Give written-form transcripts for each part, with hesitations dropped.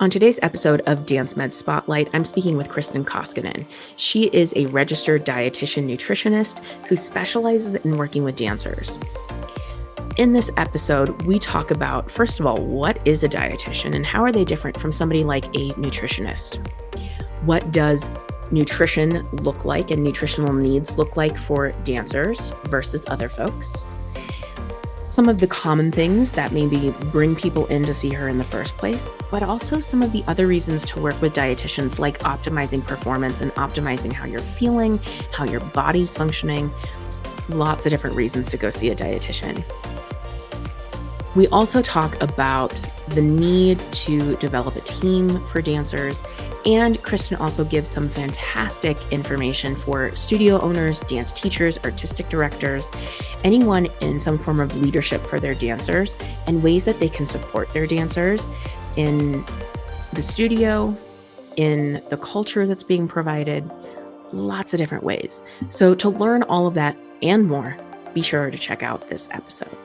On today's episode of Dance Med Spotlight, I'm speaking with Kristin Koskinen. She is a registered dietitian nutritionist who specializes in working with dancers. In this episode, we talk about, first of all, what is a dietitian and how are they different from somebody like a nutritionist? What does nutrition look like and nutritional needs look like for dancers versus other folks? Some of the common things that maybe bring people in to see her in the first place, but also some of the other reasons to work with dietitians, like optimizing performance and optimizing how you're feeling, how your body's functioning. Lots of different reasons to go see a dietitian. We also talk about the need to develop a team for dancers, and Kristin also gives some fantastic information for studio owners, dance teachers, artistic directors, anyone in some form of leadership for their dancers, and ways that they can support their dancers in the studio, in the culture that's being provided, lots of different ways. So to learn all of that and more, be sure to check out this episode.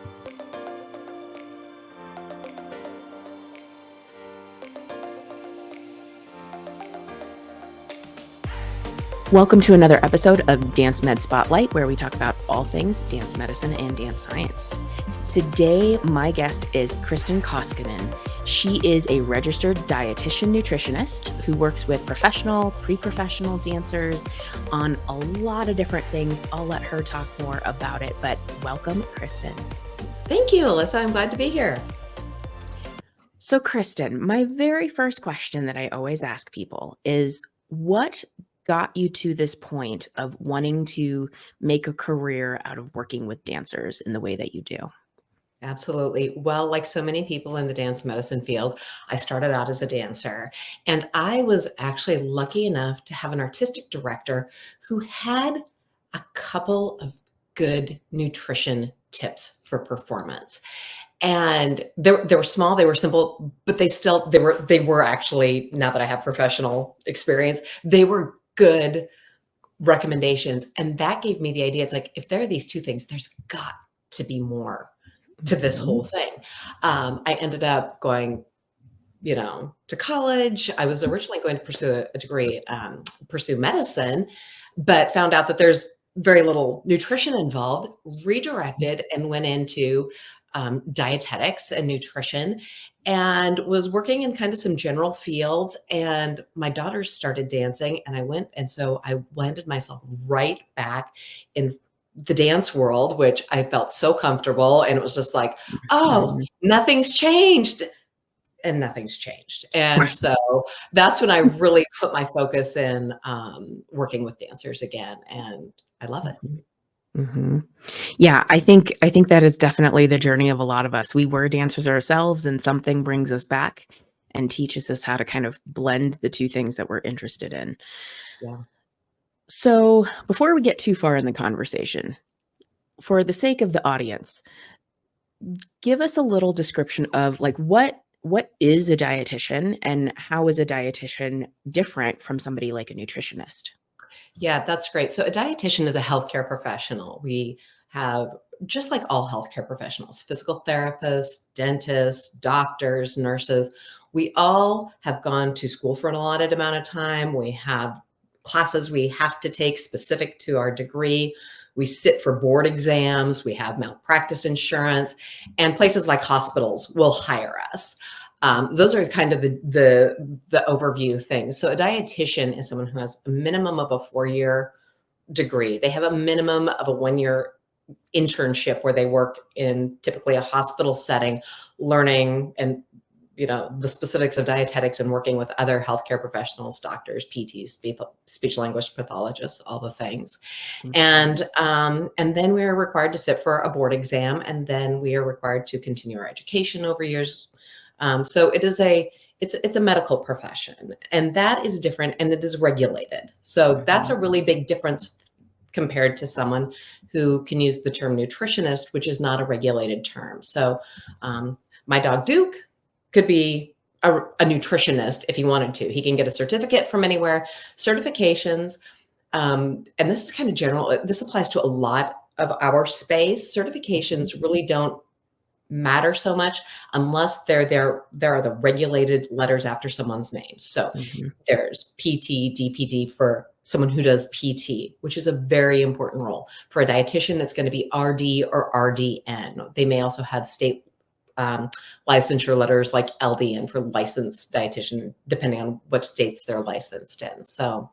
Welcome to another episode of Dance Med Spotlight, where we talk about all things dance medicine and dance science. Today, my guest is Kristin Koskinen. She is a registered dietitian nutritionist who works with professional, pre-professional dancers on a lot of different things. I'll let her talk more about it, but welcome, Kristin. Thank you, Alyssa. I'm glad to be here. So, Kristin, my very first question that I always ask people is, what got you to this point of wanting to make a career out of working with dancers in the way that you do? Absolutely. Well, like so many people in the dance medicine field, I started out as a dancer, and I was actually lucky enough to have an artistic director who had a couple of good nutrition tips for performance. And they were small, they were simple, but they were actually, now that I have professional experience, they were good recommendations. And that gave me the idea. It's like, if there are these two things, there's got to be more to this whole thing. I ended up going, to college. I was originally going to pursue a degree, pursue medicine, but found out that there's very little nutrition involved, redirected and went into dietetics and nutrition, and was working in kind of some general fields. And my daughter started dancing, and so I landed myself right back in the dance world, which I felt so comfortable. And it was just like, oh, nothing's changed. And nothing's changed. And so that's when I really put my focus in working with dancers again. And I love it. Mm-hmm. Yeah, I think that is definitely the journey of a lot of us. We were dancers ourselves, and something brings us back and teaches us how to kind of blend the two things that we're interested in. Yeah. So before we get too far in the conversation, for the sake of the audience, give us a little description of like what is a dietitian and how is a dietitian different from somebody like a nutritionist? Yeah, that's great. So a dietitian is a healthcare professional. We have, just like all healthcare professionals, physical therapists, dentists, doctors, nurses. We all have gone to school for an allotted amount of time. We have classes we have to take specific to our degree. We sit for board exams. We have malpractice insurance, and places like hospitals will hire us. Those are kind of the overview things. So a dietitian is someone who has a minimum of a 4-year degree. They have a minimum of a 1-year internship where they work in typically a hospital setting, learning and the specifics of dietetics and working with other healthcare professionals, doctors, PTs, speech language pathologists, all the things. And then we are required to sit for a board exam, and then we are required to continue our education over years. So it's a medical profession, and that is different, and it is regulated. So that's a really big difference compared to someone who can use the term nutritionist, which is not a regulated term. So my dog Duke could be a nutritionist if he wanted to. He can get a certificate from anywhere. Certifications, and this is kind of general, this applies to a lot of our space. Certifications really don't matter so much unless there are the regulated letters after someone's name. So Mhm. there's PT, DPD for someone who does PT, which is a very important role. For a dietitian, it's going to be RD or RDN. They may also have state licensure letters like LDN for licensed dietitian, depending on which states they're licensed in. So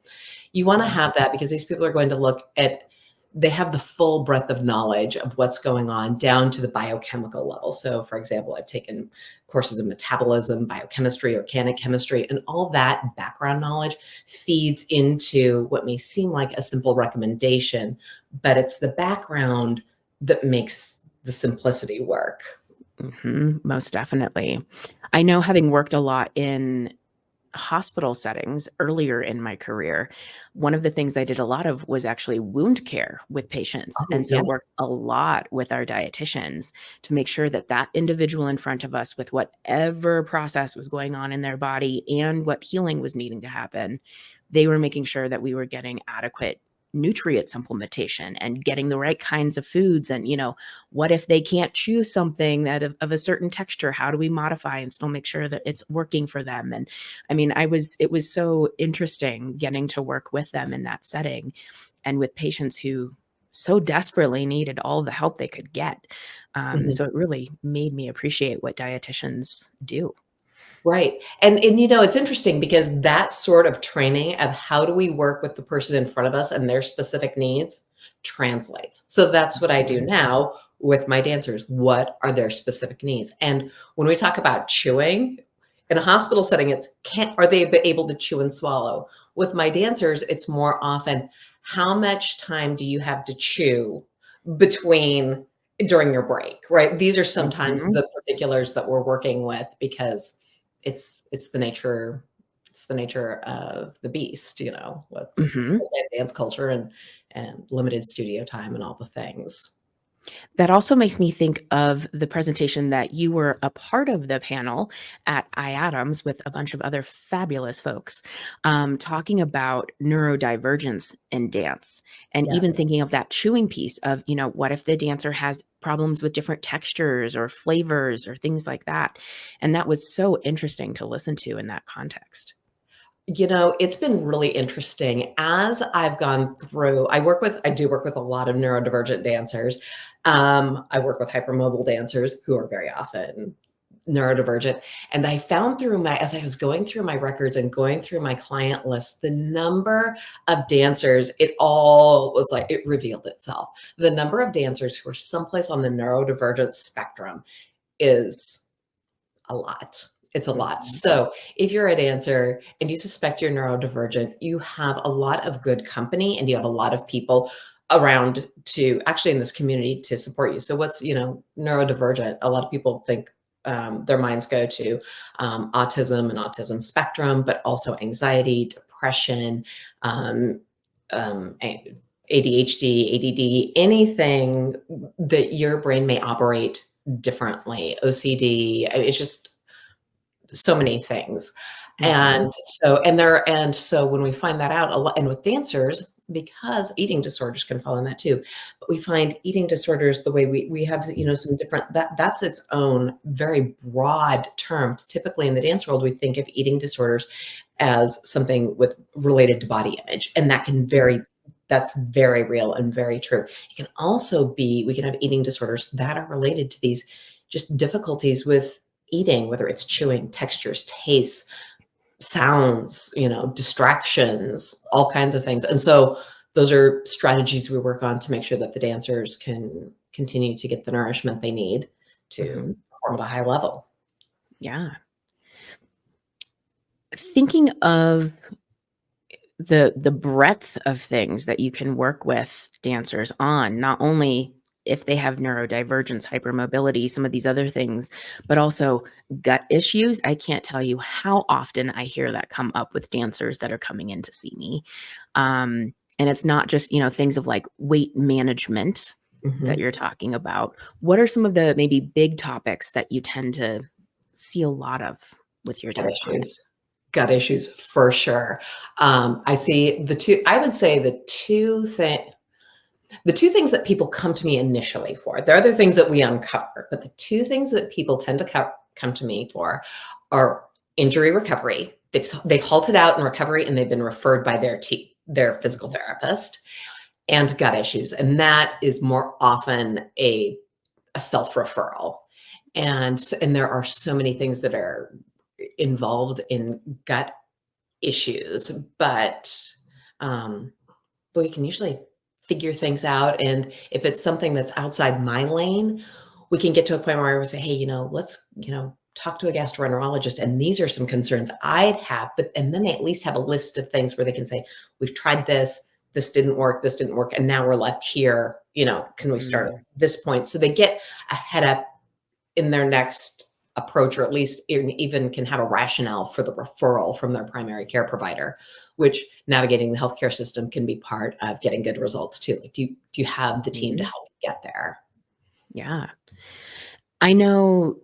you want to Yeah. have that because these people are going to look at, they have the full breadth of knowledge of what's going on down to the biochemical level. So for example, I've taken courses in metabolism, biochemistry, organic chemistry, and all that background knowledge feeds into what may seem like a simple recommendation, but it's the background that makes the simplicity work. Most definitely. I know, having worked a lot in hospital settings earlier in my career, one of the things I did a lot of was actually wound care with patients. Oh, And so yeah. worked a lot with our dietitians to make sure that that individual in front of us, with whatever process was going on in their body and what healing was needing to happen, they were making sure that we were getting adequate nutrient supplementation and getting the right kinds of foods. And, what if they can't chew something that of a certain texture? How do we modify and still make sure that it's working for them? And I mean, it was so interesting getting to work with them in that setting and with patients who so desperately needed all the help they could get. Mhm. So it really made me appreciate what dietitians do. Right. And it's interesting because that sort of training of how do we work with the person in front of us and their specific needs translates. So that's what I do Mhm. now with my dancers. What are their specific needs? And when we talk about chewing in a hospital setting, it's are they able to chew and swallow? With my dancers, it's more often how much time do you have to chew between during your break, right? These are sometimes Mhm. the particulars that we're working with because it's the nature of the beast, what's Mhm. dance culture and limited studio time and all the things. That also makes me think of the presentation that you were a part of, the panel at iAdams with a bunch of other fabulous folks, talking about neurodivergence in dance, and even Yes. thinking of that chewing piece of, what if the dancer has problems with different textures or flavors or things like that? And that was so interesting to listen to in that context. It's been really interesting as I've gone through. I do work with a lot of neurodivergent dancers. I work with hypermobile dancers who are very often neurodivergent. And I found as I was going through my records and going through my client list, the number of dancers, it all was like, it revealed itself. The number of dancers who are someplace on the neurodivergent spectrum is a lot. It's a lot. Mhm. So if you're a dancer and you suspect you're neurodivergent, you have a lot of good company and you have a lot of people around to actually in this community to support you. So what's, neurodivergent? A lot of people think their minds go to autism and autism spectrum, but also anxiety, depression, um, ADHD, ADD, anything that your brain may operate differently, OCD. It's just so many things. Mhm. And so when we find that out a lot, and with dancers, because eating disorders can fall in that too, but we find eating disorders the way we have, some different, that's its own very broad term. Typically in the dance world, we think of eating disorders as something with related to body image, and that's very real and very true. It can also be, we can have eating disorders that are related to these just difficulties with eating, whether it's chewing, textures, tastes, sounds, distractions, all kinds of things. And so those are strategies we work on to make sure that the dancers can continue to get the nourishment they need to Mhm. perform at a high level. Yeah. Thinking of the breadth of things that you can work with dancers on, not only if they have neurodivergence, hypermobility, some of these other things, but also gut issues. I can't tell you how often I hear that come up with dancers that are coming in to see me. And it's not just, things of like weight management that Mhm. you're talking about. What are some of the maybe big topics that you tend to see a lot of with your Gut dance issues. clients? Gut issues for sure. I see I would say the two things. The two things that people come to me initially for, there are other things that we uncover, but the two things that people tend to come to me for are injury recovery. They've halted out in recovery and they've been referred by their physical therapist, and gut issues. And that is more often a self-referral. And there are so many things that are involved in gut issues, but we can usually figure things out. And if it's something that's outside my lane, we can get to a point where I would say, hey, let's, talk to a gastroenterologist. And these are some concerns I'd have, and then they at least have a list of things where they can say, we've tried this, this didn't work, and now we're left here. Can we start at this point? So they get a head up in their next approach, or at least even can have a rationale for the referral from their primary care provider, which navigating the healthcare system can be part of getting good results too. Like, do you have the team to help you get there? Yeah. I know,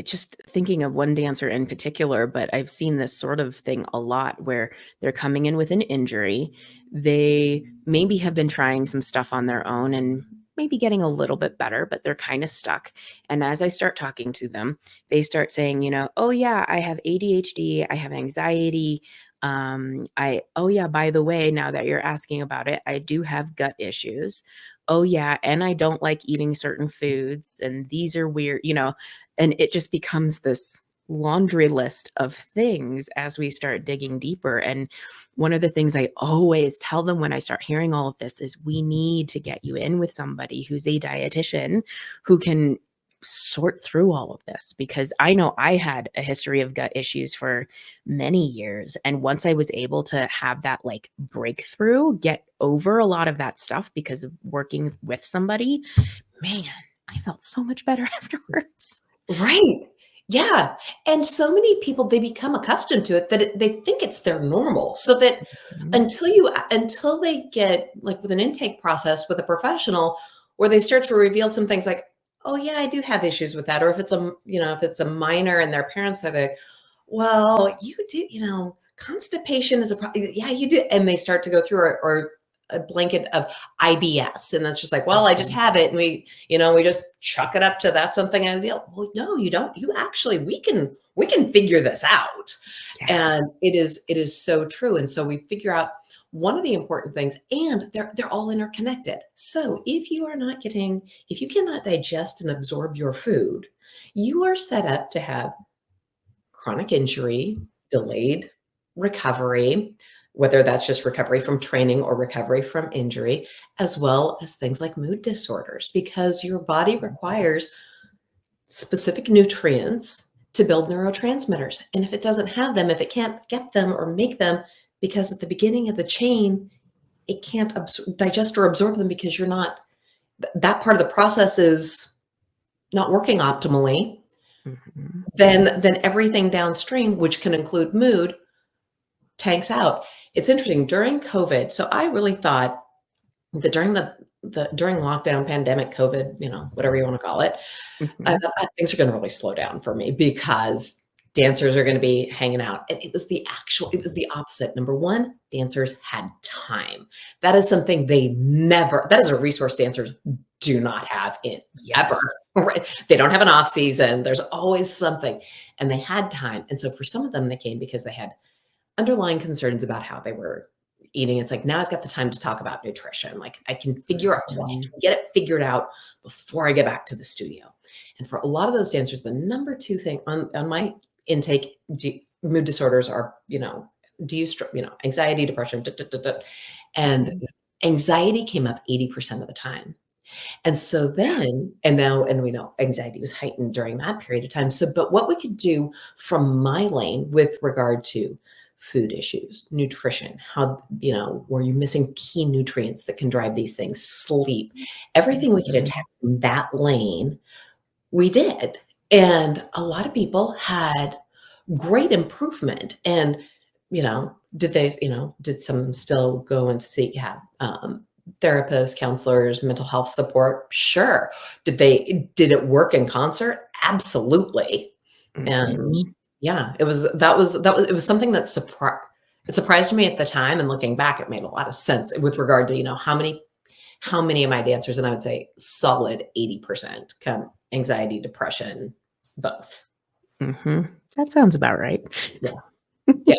just thinking of one dancer in particular, but I've seen this sort of thing a lot where they're coming in with an injury. They maybe have been trying some stuff on their own and maybe getting a little bit better, but they're kind of stuck. And as I start talking to them, they start saying, oh yeah, I have ADHD, I have anxiety. Oh yeah, by the way, now that you're asking about it, I do have gut issues. Oh yeah, and I don't like eating certain foods, and these are weird, and it just becomes this laundry list of things as we start digging deeper. And one of the things I always tell them when I start hearing all of this is we need to get you in with somebody who's a dietitian who can sort through all of this, because I know I had a history of gut issues for many years. And once I was able to have that like breakthrough, get over a lot of that stuff because of working with somebody, man, I felt so much better afterwards. Right. Yeah. And so many people, they become accustomed to it that they think it's their normal. So that Mhm. until they get like with an intake process with a professional where they start to reveal some things like, oh yeah, I do have issues with that. Or if it's a minor and their parents are like, well, you do, constipation is a problem. Yeah, you do. And they start to go through or a blanket of IBS. And that's just like, well, I just Mhm. have it. And we just chuck it up to that's something I deal. Well, no, you don't. You actually, we can figure this out. Yeah. And it is so true. And so we figure out one of the important things, and they're all interconnected. So if you cannot digest and absorb your food, you are set up to have chronic injury, delayed recovery, whether that's just recovery from training or recovery from injury, as well as things like mood disorders, because your body requires specific nutrients to build neurotransmitters. And if it doesn't have them, if it can't get them or make them, because at the beginning of the chain, it can't digest or absorb them because that part of the process is not working optimally, Mhm. then everything downstream, which can include mood, tanks out. It's interesting during COVID. So I really thought that during lockdown, pandemic, COVID, whatever you want to call it, I Mhm. thought things are going to really slow down for me because dancers are going to be hanging out. And it was the opposite. Number one, dancers had time. That is something that is a resource dancers do not have in ever. Yes. Right? They don't have an off season. There's always something. And they had time. And so for some of them, they came because they had underlying concerns about how they were eating. It's like, now I've got the time to talk about nutrition. Like I can Mhm. get it figured out before I get back to the studio. And for a lot of those dancers, the number two thing on my intake, mood disorders are, anxiety, depression, and Mhm. anxiety came up 80% of the time. And so Yeah. and we know anxiety was heightened during that period of time. So, but what we could do from my lane with regard to food issues, nutrition, how, were you missing key nutrients that can drive these things, sleep, everything we could Mhm. attack from that lane, we did. And a lot of people had great improvement. And, did some still go and see, therapists, counselors, mental health support? Sure. Did it work in concert? Absolutely. And Mhm. yeah, it was something that surprised me at the time. And looking back, it made a lot of sense with regard to, how many how many of my dancers, and I would say solid 80% come anxiety, depression, both. That sounds about right. Yeah. Yeah.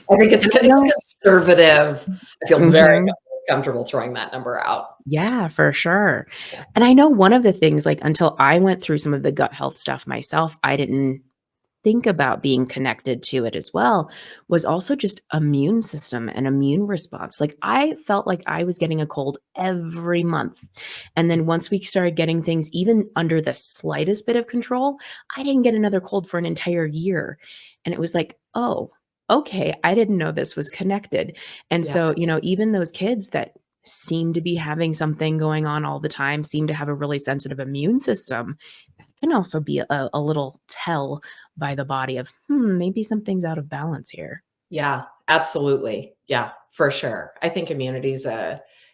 I think it's And I it's know conservative. I feel very Mhm. comfortable throwing that number out. Yeah, for sure. Yeah. And I know one of the things, like, until I went through some of the gut health stuff myself, I didn't think about being connected to it as well, was also just immune system and immune response. Like, I felt like I was getting a cold every month. And then once we started getting things even under the slightest bit of control, I didn't get another cold for an entire year. And it was like, oh, okay, I didn't know this was connected. And Yeah. so, even those kids that seem to be having something going on all the time, seem to have a really sensitive immune system, that can also be a little tell by the body of, maybe something's out of balance here. Yeah, absolutely. Yeah, for sure. I think immunity's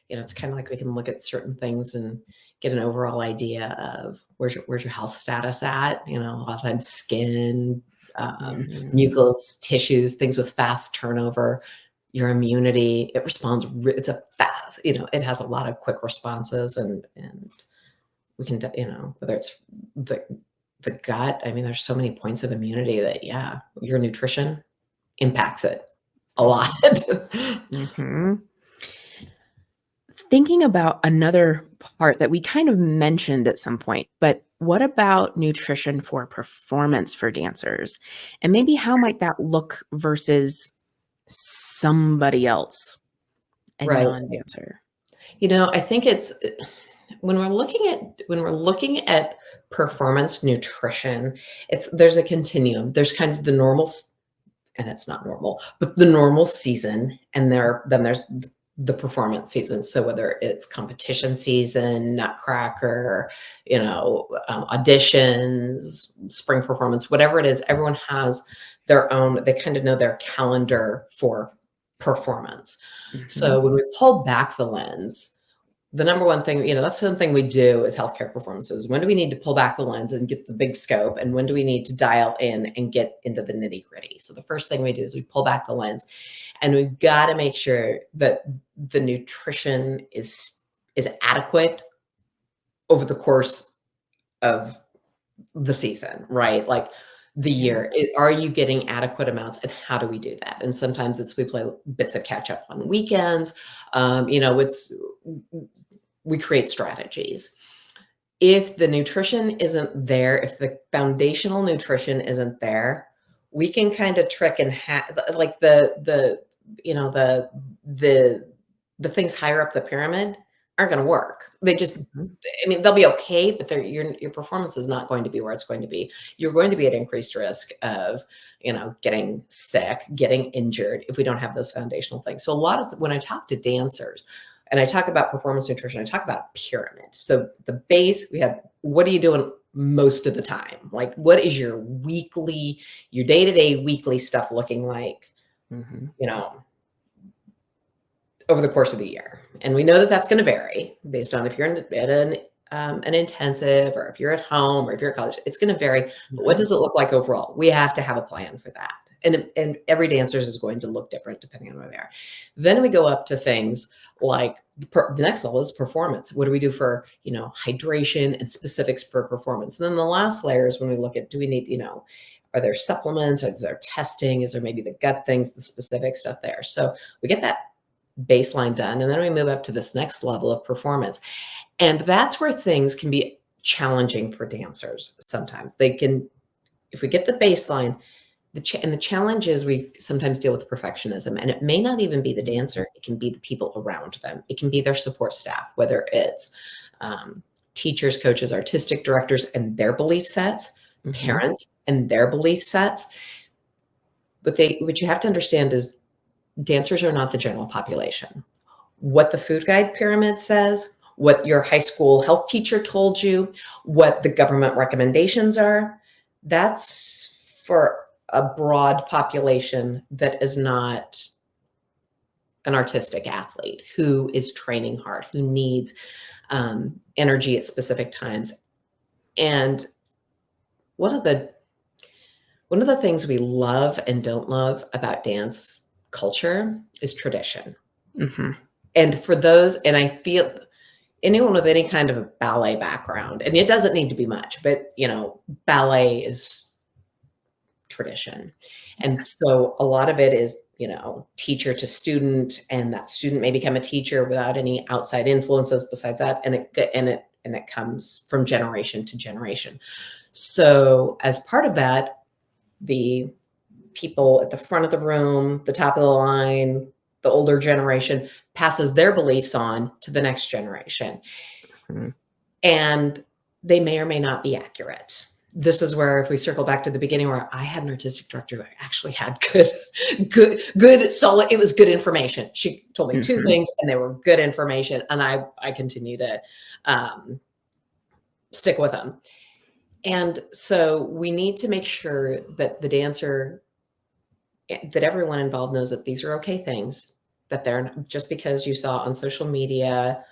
it's kind of like we can look at certain things and get an overall idea of where's your health status at. A lot of times skin, Mhm. mucous tissues, things with fast turnover. Your immunity, it responds. It's a fast. It has a lot of quick responses, and we can, whether it's the the gut. I mean, there's so many points of immunity that, yeah, your nutrition impacts it a lot. Mhm. Mhm. Thinking about another part that we kind of mentioned at some point, but what about nutrition for performance for dancers? And maybe how might that look versus somebody else, a Right. non-dancer? I think it's when we're looking at performance nutrition, there's a continuum. There's kind of the normal and it's not normal, but the normal season, and then there's the performance season. So whether it's competition season, Nutcracker, auditions, spring performance, whatever it is, everyone has their own. They kind of know their calendar for performance. So Mhm. when we pull back the lens, the number one thing, that's something we do as healthcare performances. When do we need to pull back the lens and get the big scope? And when do we need to dial in and get into the nitty gritty? So the first thing we do is we pull back the lens, and we've got to make sure that the nutrition is adequate over the course of the season, right? Like the Yeah. year. Are you getting adequate amounts, and how do we do that? And sometimes we play bits of catch up on weekends. It's we create strategies. If the nutrition isn't there, if the foundational nutrition isn't there, we can kind of trick and like you know the the things higher up the pyramid aren't going to work. Mhm. I mean, they'll be okay, but your performance is not going to be where it's going to be. You're going to be at increased risk of, getting sick, getting injured if we don't have those foundational things. So a lot of when I talk to dancers and I talk about performance nutrition, I talk about a pyramid. So the base, we have what are you doing most of the time? Like what is your day-to-day weekly stuff looking like, Mhm. you know, over the course of the year. And we know that that's going to vary based on if you're at an intensive, or if you're at home, or if you're at college. It's going to vary. But what Mhm. does it look like overall? We have to have a plan for that. And every dancer's is going to look different depending on where they are. Then we go up to things like the next level is performance. What do we do for, hydration and specifics for performance? And then the last layer is when we look at, do we need, are there supplements? Or is there testing? Is there maybe the gut things, the specific stuff there? So we get that baseline done, and then we move up to this next level of performance. And that's where things can be challenging for dancers. Sometimes they can, if we get the baseline, and the challenge is we sometimes deal with perfectionism, and it may not even be the dancer. It can be the people around them. It can be their support staff, whether it's um, teachers, coaches, artistic directors, and their belief sets, Mhm. parents and their belief sets. But what you have to understand is dancers are not the general population. What the food guide pyramid says, what your high school health teacher told you, what the government recommendations are, that's for a broad population that is not an artistic athlete who is training hard, who needs energy at specific times. And one of the one of the things we love and don't love about dance culture is tradition. Mhm. And for those, and I feel anyone with any kind of a ballet background, and it doesn't need to be much, but ballet is tradition. And so a lot of it is, teacher to student, and that student may become a teacher without any outside influences besides that. And it comes from generation to generation. So as part of that, the people at the front of the room, the top of the line, the older generation passes their beliefs on to the next generation. Mm-hmm. And they may or may not be accurate. This is where, if we circle back to the beginning, where I had an artistic director that actually had good, solid, it was good information. She told me two things and they were good information. And I continue to stick with them. And so we need to make sure that the dancer, that everyone involved knows that these are okay things, that they're just because you saw on social media,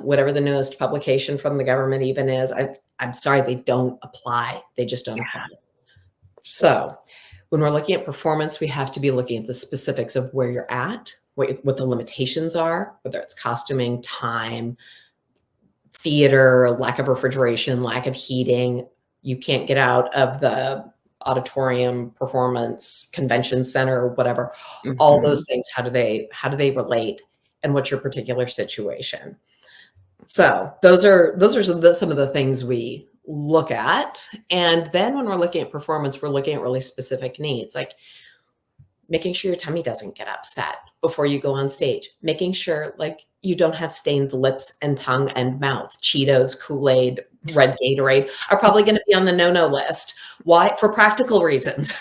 whatever the newest publication from the government even is, I'm sorry, they don't apply. They just don't apply. So when we're looking at performance, we have to be looking at the specifics of where you're at, what the limitations are, whether it's costuming, time, theater, lack of refrigeration, lack of heating. You can't get out of the auditorium, performance, convention center, or whatever. Mm-hmm. All those things, how do they relate, and what's your particular situation? So those are some of the things we look at. And then when we're looking at performance, we're looking at really specific needs, like making sure your tummy doesn't get upset before you go on stage, making sure like you don't have stained lips and tongue and mouth. Cheetos, Kool-Aid, red Gatorade are probably going to be on the no-no list. Why? For practical reasons.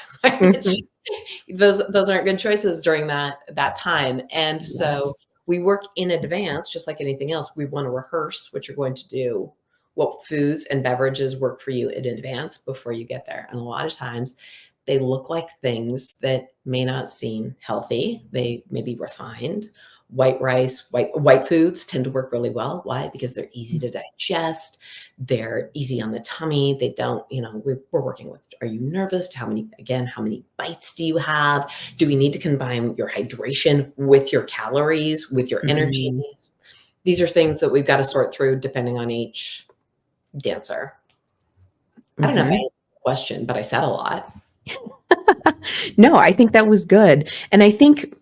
Those aren't good choices during that time. And so we work in advance, just like anything else. We want to rehearse what you're going to do, what foods and beverages work for you in advance before you get there. And a lot of times they look like things that may not seem healthy. They may be refined. White rice, white foods tend to work really well. Why? Because they're easy to digest. They're easy on the tummy. They don't, we're working with, are you nervous? How many bites do you have? Do we need to combine your hydration with your calories, with your energy needs? These are things that we've got to sort through depending on each dancer. I don't know if I answered the question, but I said a lot. No, I think that was good. And I think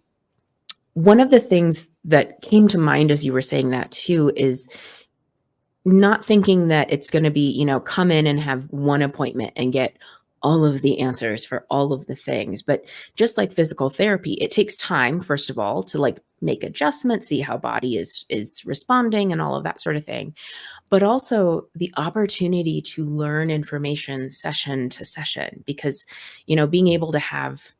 one of the things that came to mind as you were saying that too is not thinking that it's going to be, come in and have one appointment and get all of the answers for all of the things. But just like physical therapy, it takes time, first of all, to like make adjustments, see how body is responding and all of that sort of thing. But also the opportunity to learn information session to session, because, being able to have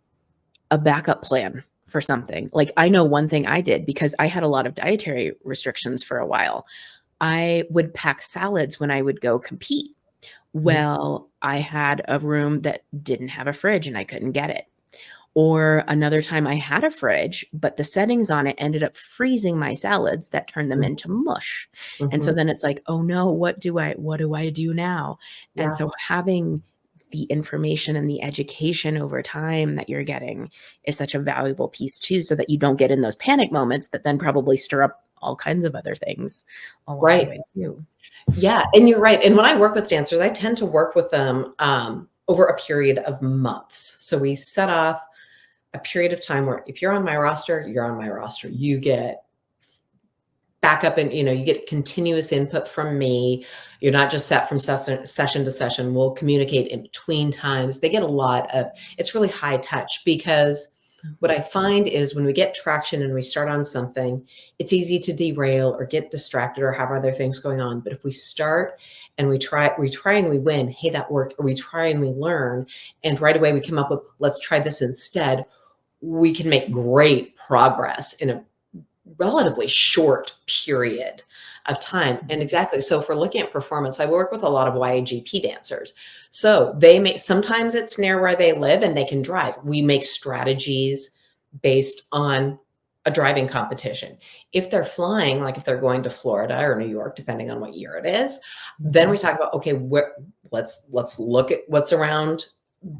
a backup plan for something. Like I know one thing I did, because I had a lot of dietary restrictions for a while. I would pack salads when I would go compete. Well, I had a room that didn't have a fridge and I couldn't get it. Or another time I had a fridge, but the settings on it ended up freezing my salads that turned them into mush. And so then it's like, oh no, what do I do now? Yeah. And so having the information and the education over time that you're getting is such a valuable piece too, so that you don't get in those panic moments that then probably stir up all kinds of other things along the way too. Yeah, and you're right. And when I work with dancers, I tend to work with them over a period of months. So we set off a period of time where if you're on my roster, you're on my roster. You get backup and, you get continuous input from me. You're not just set from session to session. We'll communicate in between times. They get a lot of, it's really high touch, because what I find is when we get traction and we start on something, it's easy to derail or get distracted or have other things going on. But if we start and we try and we win, hey, that worked, or we try and we learn, and right away we come up with, let's try this instead, we can make great progress in a relatively short period of time. And exactly. So if we're looking at performance, I work with a lot of YAGP dancers. So sometimes it's near where they live and they can drive. We make strategies based on a driving competition. If they're flying, like if they're going to Florida or New York, depending on what year it is, then we talk about, okay, let's look at what's around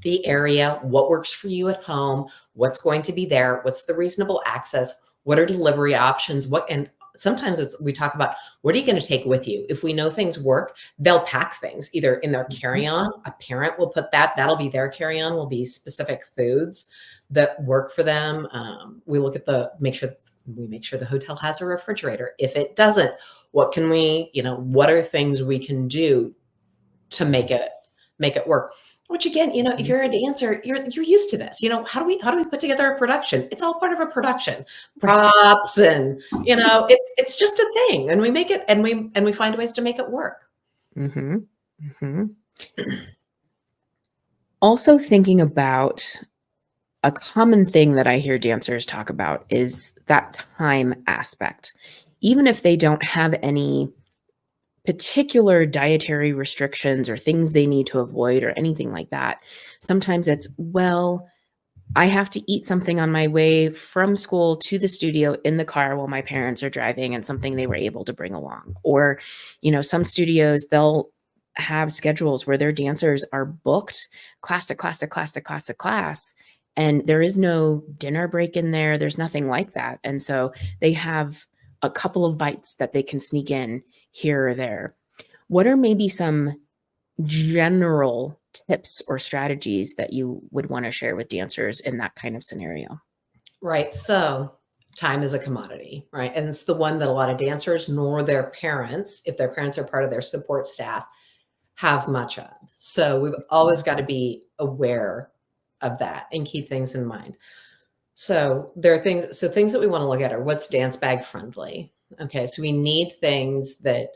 the area, what works for you at home, what's going to be there, what's the reasonable access, what are delivery options, and sometimes we talk about, what are you going to take with you? If we know things work, they'll pack things either in their carry-on. A parent will put that'll be their carry-on, will be specific foods that work for them. We look at make sure the hotel has a refrigerator. If it doesn't, what can what are things we can do to make it work? Which again, if you're a dancer, you're used to this. How do we put together a production? It's all part of a production, props, and it's just a thing, and we make it, and we find ways to make it work. Mm-hmm. Mm-hmm. Also, thinking about a common thing that I hear dancers talk about is that time aspect. Even if they don't have any particular dietary restrictions or things they need to avoid or anything like that, sometimes it's, well, I have to eat something on my way from school to the studio in the car while my parents are driving, and something they were able to bring along. Or, some studios, they'll have schedules where their dancers are booked class to class to class to class to class, and there is no dinner break in there. There's nothing like that. And so they have a couple of bites that they can sneak in here or there. What are maybe some general tips or strategies that you would want to share with dancers in that kind of scenario? Right. So time is a commodity, right? And it's the one that a lot of dancers, nor their parents, if their parents are part of their support staff, have much of. So we've always got to be aware of that and keep things in mind. So there are things that we want to look at are, what's dance bag friendly? Okay. So we need things that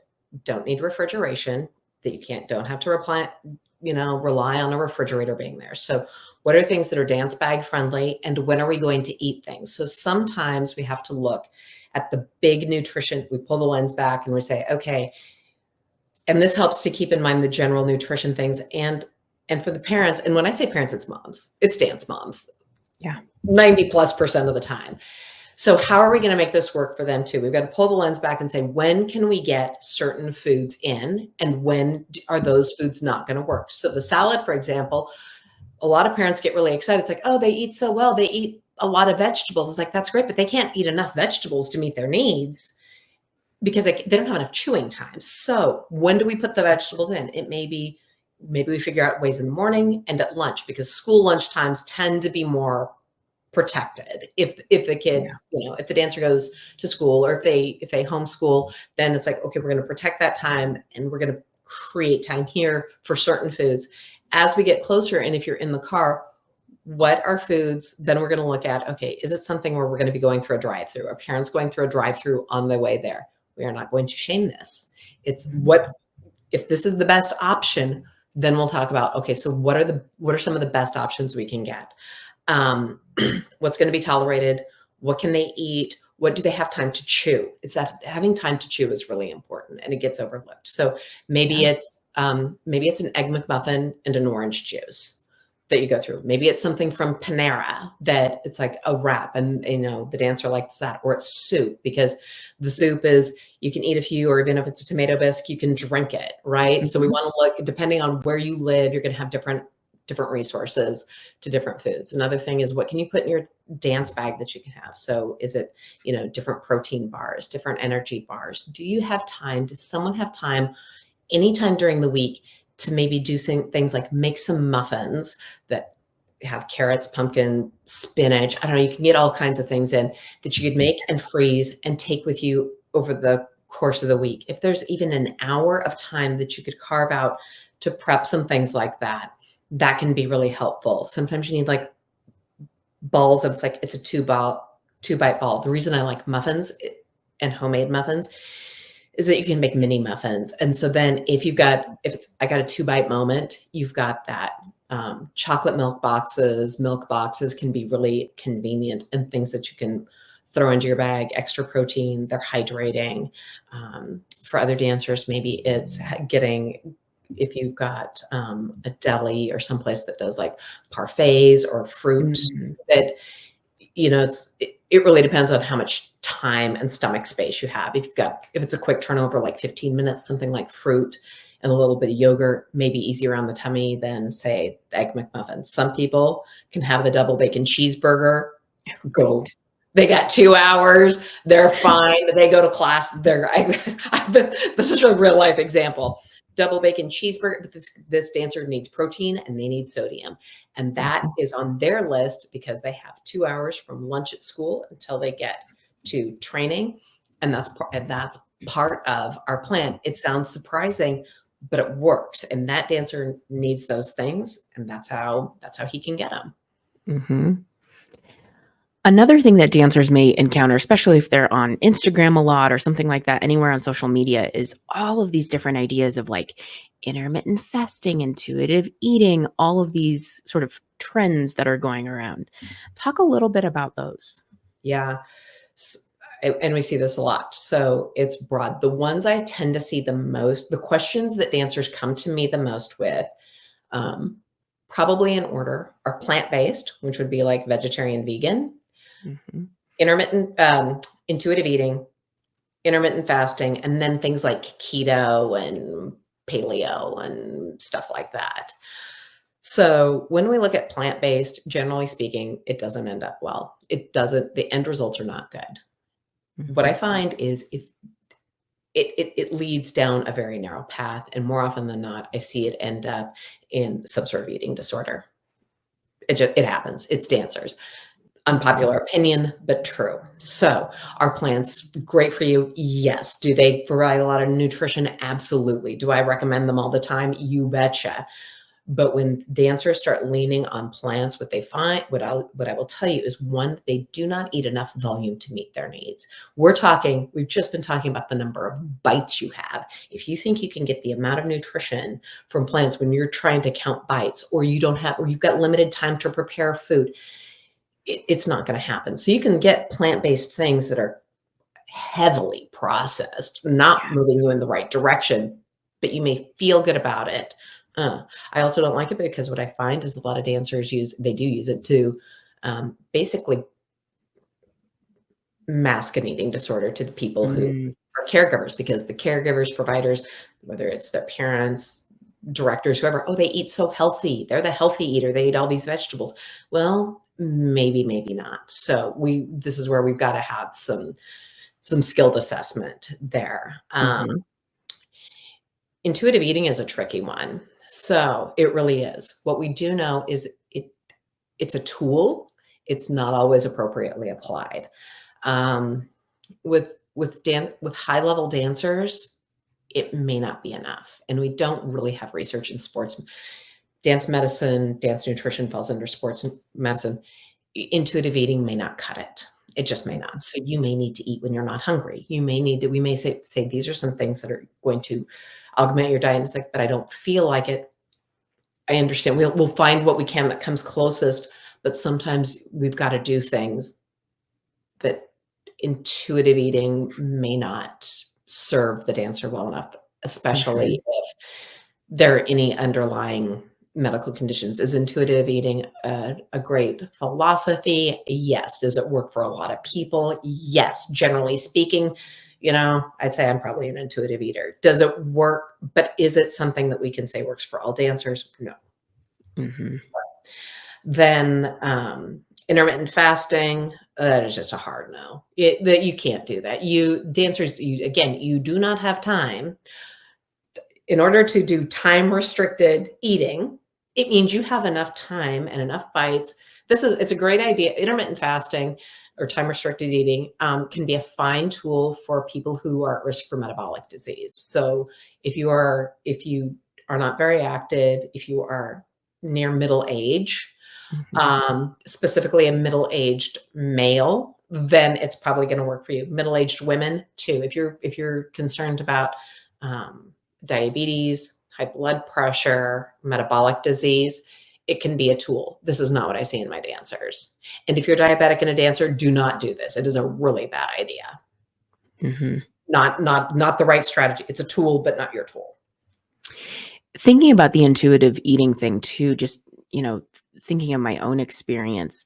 don't need refrigeration, that you don't have to rely on a refrigerator being there. So what are things that are dance bag friendly, and when are we going to eat things? So sometimes we have to look at the big nutrition. We pull the lens back and we say, okay, and this helps to keep in mind the general nutrition things, and for the parents. And when I say parents, it's moms, it's dance moms. Yeah. 90+% of the time. So how are we going to make this work for them too? We've got to pull the lens back and say, when can we get certain foods in, and when are those foods not going to work? So the salad, for example, a lot of parents get really excited. It's like, oh, they eat so well. They eat a lot of vegetables. It's like, that's great, but they can't eat enough vegetables to meet their needs because they don't have enough chewing time. So when do we put the vegetables in? It may be, maybe we figure out ways in the morning and at lunch, because school lunch times tend to be more protected. If the kid, if the dancer goes to school, or if they homeschool, then it's like, okay, we're going to protect that time, and we're going to create time here for certain foods. As we get closer, and if you're in the car, what are foods? Then we're going to look at, okay, is it something where we're going to be going through a drive-through? Are parents going through a drive-through on the way there? We are not going to shame this. It's if this is the best option, then we'll talk about, okay, so what are some of the best options we can get? What's going to be tolerated? What can they eat? What do they have time to chew? It's that having time to chew is really important, and it gets overlooked. So maybe it's an Egg McMuffin and an orange juice that you go through. Maybe it's something from Panera that it's like a wrap, and the dancer likes that. Or it's soup, because the soup is, you can eat a few, or even if it's a tomato bisque, you can drink it, right? Mm-hmm. So we want to look, depending on where you live, you're going to have different resources to different foods. Another thing is, what can you put in your dance bag that you can have? So is it, different protein bars, different energy bars? Do you have time? Does someone have time anytime during the week to maybe do things like make some muffins that have carrots, pumpkin, spinach? I don't know. You can get all kinds of things in that you could make and freeze and take with you over the course of the week. If there's even an hour of time that you could carve out to prep some things like that, that can be really helpful. Sometimes you need like balls, and it's a two bite ball. The reason I like muffins and homemade muffins is that you can make mini muffins. And so then I got a 2-bite moment, you've got that. Chocolate milk boxes can be really convenient, and things that you can throw into your bag, extra protein, they're hydrating. For other dancers, maybe it's if you've got a deli or someplace that does like parfaits or fruit, that, it really depends on how much time and stomach space you have. If it's a quick turnover, like 15 minutes, something like fruit and a little bit of yogurt, maybe easier on the tummy than, say, the Egg McMuffin. Some people can have the double bacon cheeseburger. Go They got 2 hours. They're fine. They go to class. This is a real life example. Double bacon cheeseburger, but this dancer needs protein and they need sodium. And that Mhm. is on their list because they have 2 hours from lunch at school until they get to training. And that's part of our plan. It sounds surprising, but it works. And that dancer needs those things. And that's how he can get them. Mhm. Another thing that dancers may encounter, especially if they're on Instagram a lot or something like that, anywhere on social media, is all of these different ideas of like intermittent fasting, intuitive eating, all of these sort of trends that are going around. Talk a little bit about those. Yeah. S- and we see this a lot. So it's broad. The ones I tend to see the most, the questions that dancers come to me the most with, um, probably in order, are plant-based, which would be like vegetarian, vegan, Mhm. intermittent, intuitive eating, intermittent fasting, and then things like keto and paleo and stuff like that. So when we look at plant-based, generally speaking, it doesn't end up well. It doesn't, the end results are not good. What I Mhm. find is if it leads down a very narrow path, and more often than not, I see it end up in some sort of eating disorder. It happens. It's dancers. Mhm. Unpopular opinion, but true. So, are plants great for you? Yes. Do they provide a lot of nutrition? Absolutely. Do I recommend them all the time? You betcha. But when dancers start leaning on plants, what I will tell you is, one, they do not eat enough volume to meet their needs. We've just been talking about the number of bites you have. If you think you can get the amount of nutrition from plants when you're trying to count bites, or you've got limited time to prepare food, it's not going to happen. So you can get plant-based things that are heavily processed, not moving you in the right direction, but you may feel good about it. Uh, I also don't like it because what I find is a lot of dancers they do use it to basically mask an eating disorder to the people who Mm. are caregivers, because the caregivers, providers, whether it's their parents, directors, whoever, oh, they eat so healthy. They're the healthy eater. They eat all these vegetables. Well, maybe not. So this is where we've got to have some skilled assessment there. Mhm. Intuitive eating is a tricky one. So it really is. What we do know is it's a tool. It's not always appropriately applied. Um, with high level dancers, it may not be enough, and we don't really have research in sports dance medicine. Dance nutrition falls under sports medicine. Intuitive eating may not cut it. It just may not. So you may need to eat when you're not hungry. We may say these are some things that are going to augment your diet. And it's like, but I don't feel like it. I understand. We'll find what we can that comes closest, but sometimes we've got to do things that intuitive eating may not serve the dancer well enough, especially Mhm. if there are any underlying medical conditions. Is intuitive eating a great philosophy? Yes. Does it work for a lot of people? Yes. Generally speaking, I'd say I'm probably an intuitive eater. Does it work? But is it something that we can say works for all dancers? No. Mhm. Then intermittent fasting, that is just a hard no. That you can't do that. You do not have time. In order to do time restricted eating, it means you have enough time and enough bites. It's a great idea. Intermittent fasting or time restricted eating can be a fine tool for people who are at risk for metabolic disease. So if you are not very active, if you are near middle age, Mhm. specifically a middle-aged male, then it's probably going to work for you. Middle-aged women too. If you're concerned about um, diabetes, high blood pressure, metabolic disease, it can be a tool. This is not what I see in my dancers. And if you're diabetic and a dancer, do not do this. It is a really bad idea. Mhm. Not the right strategy. It's a tool, but not your tool. Thinking about the intuitive eating thing too, just, thinking of my own experience,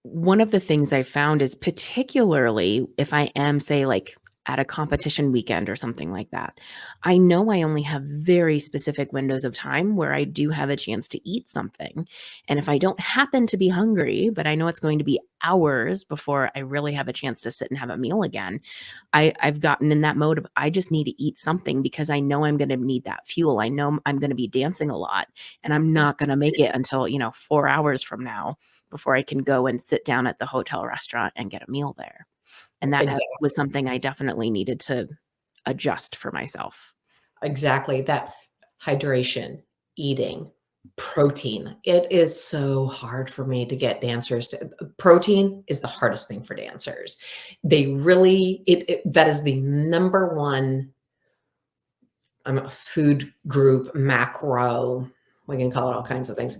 one of the things I found is particularly if I am, say, like at a competition weekend or something like that, I know I only have very specific windows of time where I do have a chance to eat something. And if I don't happen to be hungry, but I know it's going to be hours before I really have a chance to sit and have a meal again, I've gotten in that mode of I just need to eat something because I know I'm going to need that fuel. I know I'm going to be dancing a lot and I'm not going to make it until, 4 hours from now before I can go and sit down at the hotel restaurant and get a meal there. And that Exactly. was something I definitely needed to adjust for myself. Exactly. That hydration, eating, protein. It is so hard for me to get dancers to protein is the hardest thing for dancers. They really that is the number one food group macro, we can call it all kinds of things,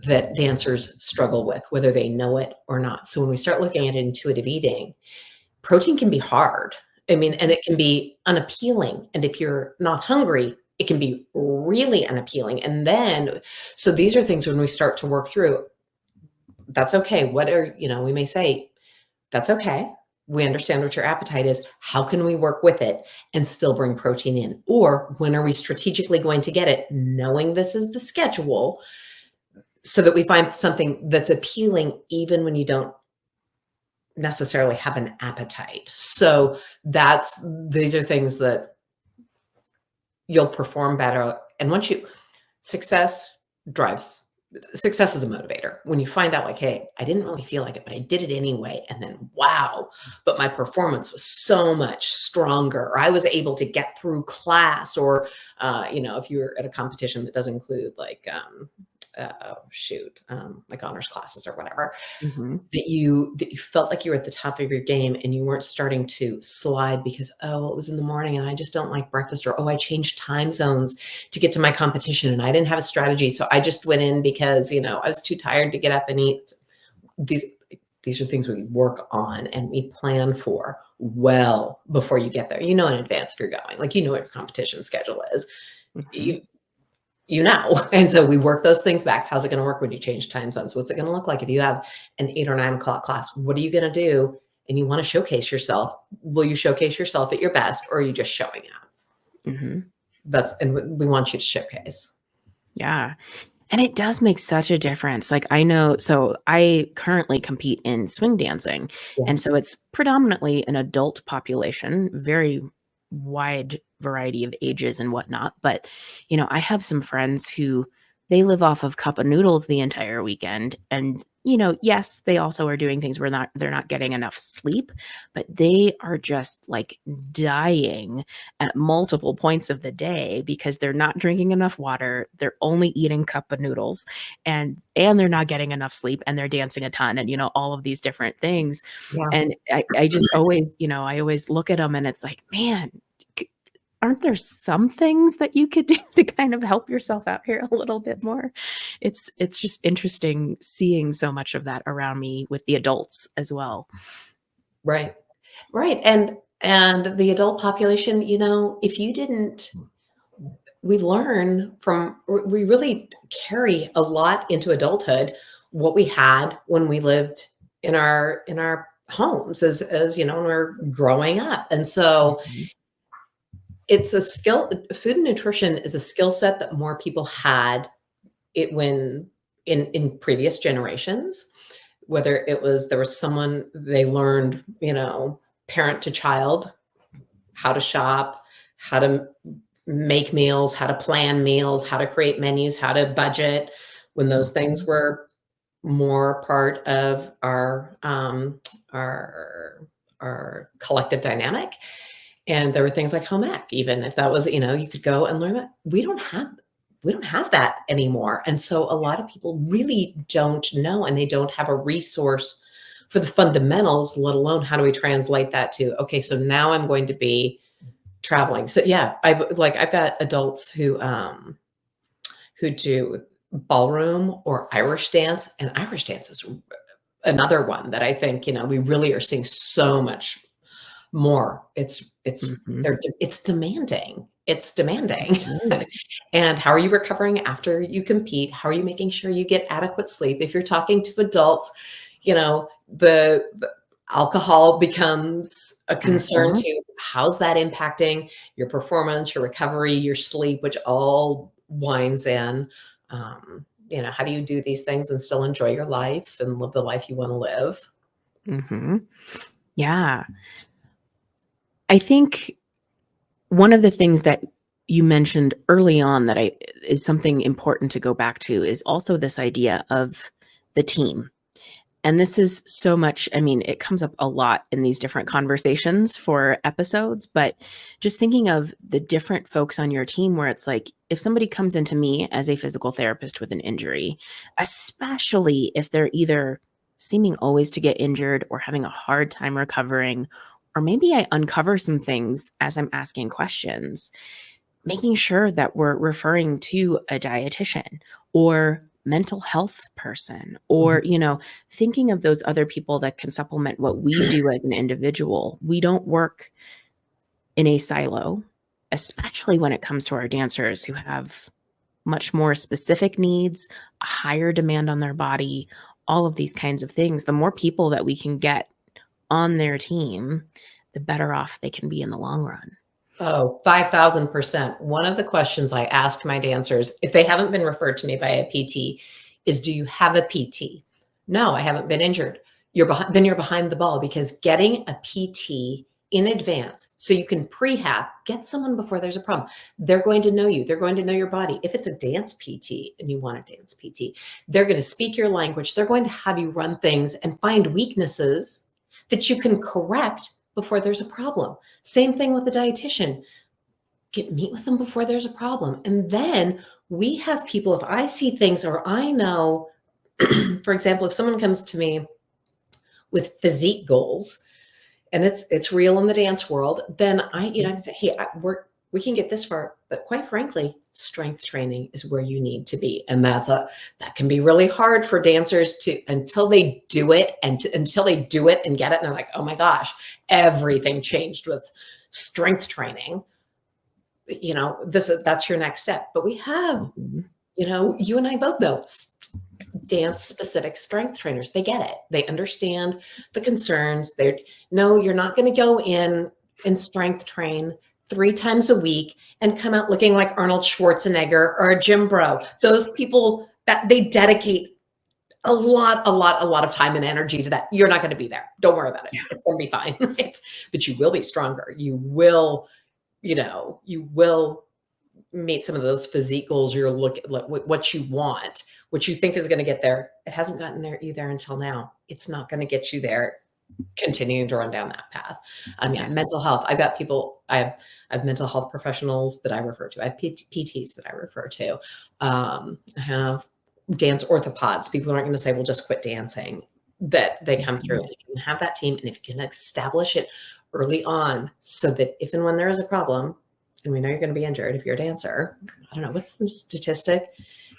that dancers struggle with, whether they know it or not. So when we start looking at intuitive eating, protein can be hard. I mean, and it can be unappealing. And if you're not hungry, it can be really unappealing. And then, so these are things when we start to work through, that's okay. We may say, that's okay. We understand what your appetite is. How can we work with it and still bring protein in? Or when are we strategically going to get it, knowing this is the schedule, so that we find something that's appealing even when you don't necessarily have an appetite. So these are things that you'll perform better. And success drives success is a motivator. When you find out like, hey, I didn't really feel like it, but I did it anyway. And then wow, but my performance was so much stronger, or I was able to get through class, or if you're at a competition that does include like like honors classes or whatever, Mhm. that you felt like you were at the top of your game and you weren't starting to slide because, oh, well, it was in the morning and I just don't like breakfast, or, oh, I changed time zones to get to my competition and I didn't have a strategy. So I just went in because, I was too tired to get up and eat. These, these are things we work on and we plan for well before you get there. You know in advance if you're going, like, what your competition schedule is. Mhm. You, and so we work those things back. How's it going to work when you change time zones? What's it going to look like if you have an 8 or 9 o'clock class? What are you going to do? And you want to showcase yourself. Will you showcase yourself at your best, or are you just showing up? Mhm. And we want you to showcase. Yeah. And it does make such a difference. Like I know, so I currently compete in swing dancing. Yeah. And so it's predominantly an adult population, very wide variety of ages and whatnot. But, I have some friends who they live off of cup of noodles the entire weekend. And, yes, they also are doing things where they're not getting enough sleep, but they are just like dying at multiple points of the day because they're not drinking enough water, they're only eating cup of noodles, and they're not getting enough sleep, and they're dancing a ton, and, all of these different things. Yeah. And I just always, I always look at them and it's like, "Man, c aren't there some things that you could do to kind of help yourself out here a little bit more?" It's just interesting seeing so much of that around me with the adults as well. Right. Right. And the adult population, if you didn't we really carry a lot into adulthood, what we had when we lived in our homes as when we're growing up. And so Mhm. it's a skill. Food and nutrition is a skill set that more people had it when in previous generations, whether there was someone they learned, parent to child, how to shop, how to make meals, how to plan meals, how to create menus, how to budget, when those things Mhm. were more part of our our collective dynamic. And there were things like home ec, even if that was, you could go and learn that. We don't have that anymore. And so a lot of people really don't know, and they don't have a resource for the fundamentals, let alone how do we translate that to, okay, so now I'm going to be traveling. So yeah, I've got adults who do ballroom or Irish dance, and Irish dance is another one that I think, we really are seeing so much more. Mhm. It's demanding. It's demanding. It is. And how are you recovering after you compete? How are you making sure you get adequate sleep? If you're talking to adults, the alcohol becomes a concern Mhm. too. How's that impacting your performance, your recovery, your sleep, which all winds in. How do you do these things and still enjoy your life and live the life you want to live? Mhm. Yeah. I think one of the things that you mentioned early on that I is something important to go back to is also this idea of the team. And this is so much, I mean, it comes up a lot in these different conversations for episodes, but just thinking of the different folks on your team where it's like, if somebody comes into me as a physical therapist with an injury, especially if they're either seeming always to get injured or having a hard time recovering, or maybe I uncover some things as I'm asking questions, making sure that we're referring to a dietitian or mental health person or, Mhm. thinking of those other people that can supplement what we do as an individual. We don't work in a silo, especially when it comes to our dancers who have much more specific needs, a higher demand on their body, all of these kinds of things. The more people that we can get on their team, the better off they can be in the long run. Oh, 5,000%. One of the questions I ask my dancers, if they haven't been referred to me by a PT, is do you have a PT? No, I haven't been injured. Then you're behind the ball because getting a PT in advance so you can prehab, get someone before there's a problem. They're going to know you. They're going to know your body. If it's a dance PT and you want a dance PT, they're going to speak your language. They're going to have you run things and find weaknesses that you can correct before there's a problem. Same thing with the dietitian. Meet with them before there's a problem. And then we have people, if I see things or I know, for example, if someone comes to me with physique goals and it's real in the dance world, then I can say, hey, we can get this far, but quite frankly, strength training is where you need to be. And that can be really hard for dancers to until they do it until they do it and get it. And they're like, oh my gosh, everything changed with strength training. That's your next step. But we have, Mhm. you and I both know dance specific strength trainers. They get it. They understand the concerns. No, you're not going to go in and strength train 3 times a week and come out looking like Arnold Schwarzenegger or a gym bro. Those people that they dedicate a lot of time and energy to that. You're not going to be there. Don't worry about it. Yeah. It's going to be fine. But you will be stronger. You will meet some of those physique goals you're looking like what you want, what you think is going to get there. It hasn't gotten there either until now. It's not going to get you there continuing to run down that path. Yeah, Yeah. mental health. I've got people, I have mental health professionals that I refer to. I have PTs that I refer to. I have dance orthopods, people aren't going to say, well, just quit dancing, that they come through. Mhm. And if you can have that team and if you can establish it early on so that if and when there is a problem, and we know you're going to be injured if you're a dancer, I don't know, what's the statistic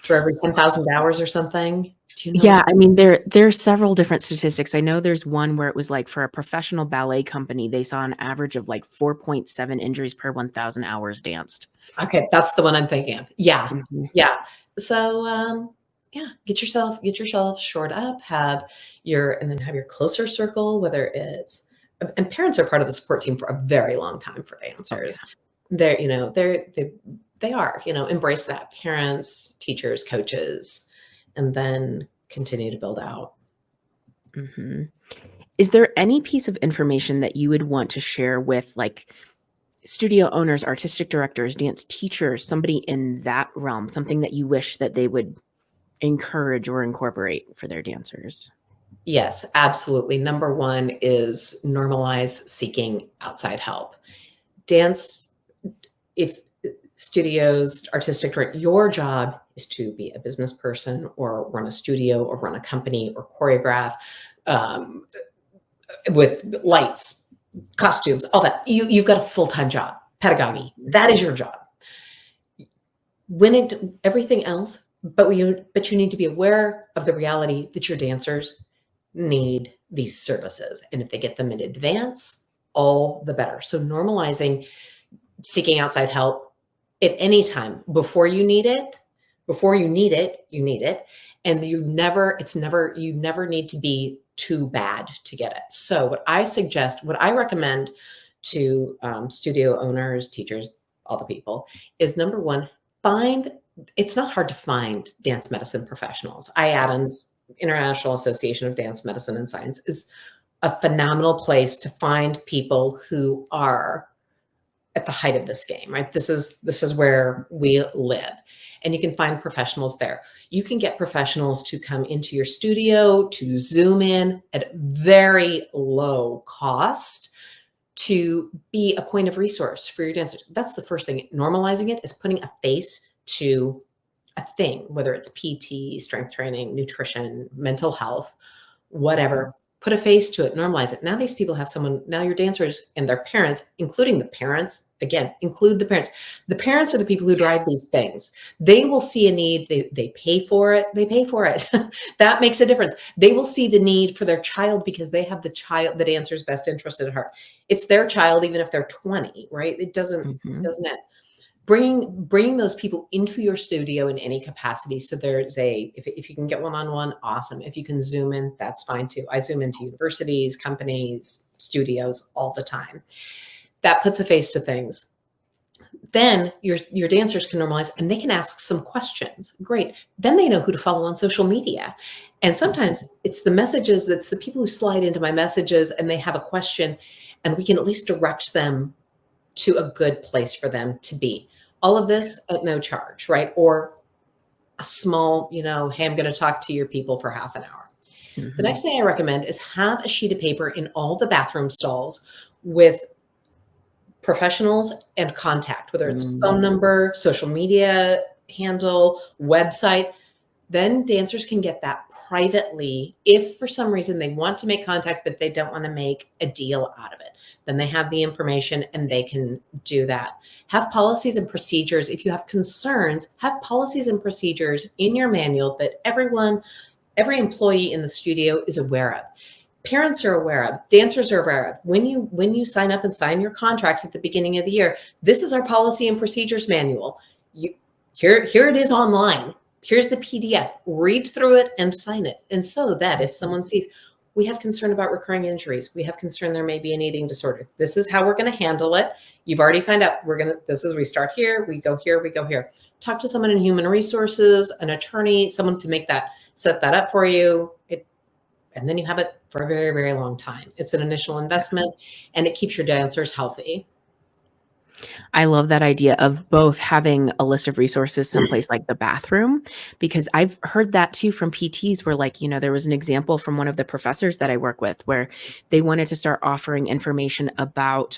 for every 10,000 hours or something? Do you know what? Yeah, I mean, there's several different statistics. I know there's one where it was like for a professional ballet company, they saw an average of like 4.7 injuries per 1,000 hours danced. Okay, that's the one I'm thinking of. Yeah. Mhm. Yeah. So, yeah, get yourself shored up, and then have your closer circle, whether it's and parents are part of the support team for a very long time for Oh, dancers. yeah. They are, embrace that. Parents, teachers, coaches, and then continue to build out. Mhm. Is there any piece of information that you would want to share with, like, studio owners, artistic directors, dance teachers, somebody in that realm, something that you wish that they would encourage or incorporate for their dancers? Yes, absolutely. Number one is normalize seeking outside help. Dance, if studios, artistic director, your job is to be a business person or run a studio or run a company or choreograph um, with lights, costumes, all that. You've got a full-time job, pedagogy. That is your job. Everything else, but you need to be aware of the reality that your dancers need these services. And if they get them in advance, all the better. So normalizing seeking outside help at any time before you need it. Before you need it, you need it. And you never need to be too bad to get it. So what I recommend to studio owners, teachers, all the people is number one, it's not hard to find dance medicine professionals. IADAM's International Association of Dance Medicine and Science is a phenomenal place to find people who are at the height of this game, right? This is where we live. And you can find professionals there. You can get professionals to come into your studio, to Zoom in at very low cost, to be a point of resource for your dancers. That's the first thing. Normalizing it is putting a face to a thing, whether it's PT, strength training, nutrition, mental health, whatever. Put a face to it, normalize it. Now these people have someone, now your dancers and their parents, including the parents, again, include the parents. The parents are the people who drive these things. They will see a need, they pay for it, That makes a difference. They will see the need for their child because they have the dancer's best interest at heart. It's their child, even if they're 20, right? It doesn't end. Bringing those people into your studio in any capacity. So if you can get one-on-one, awesome. If you can Zoom in, that's fine too. I Zoom into universities, companies, studios all the time. That puts a face to things. Then your dancers can normalize and they can ask some questions. Great. Then they know who to follow on social media. And sometimes it's the messages, that's the people who slide into my messages and they have a question and we can at least direct them to a good place for them to be. All of this at no charge, right? Or a small, hey, I'm going to talk to your people for half an hour. The next thing I recommend is have a sheet of paper in all the bathroom stalls with professionals and contact, whether it's phone number, social media handle, website. Then dancers can get that privately if for some reason they want to make contact, but they don't want to make a deal out of it. Then they have the information and they can do that. Have policies and procedures. If you have concerns, have policies and procedures in your manual that every employee in the studio is aware of. Parents are aware of, dancers are aware of. When you sign up and sign your contracts at the beginning of the year, this is our policy and procedures manual. Here it is online. Here's the PDF. Read through it and sign it. And so that if someone sees, we have concern about recurring injuries, we have concern there may be an eating disorder, this is how we're going to handle it. You've already signed up. We start here, we go here, we go here. Talk to someone in human resources, an attorney, someone to set that up for you. And then you have it for a very, very long time. It's an initial investment and it keeps your dancers healthy. I love that idea of both having a list of resources someplace like the bathroom, because I've heard that too from PTs where there was an example from one of the professors that I work with where they wanted to start offering information about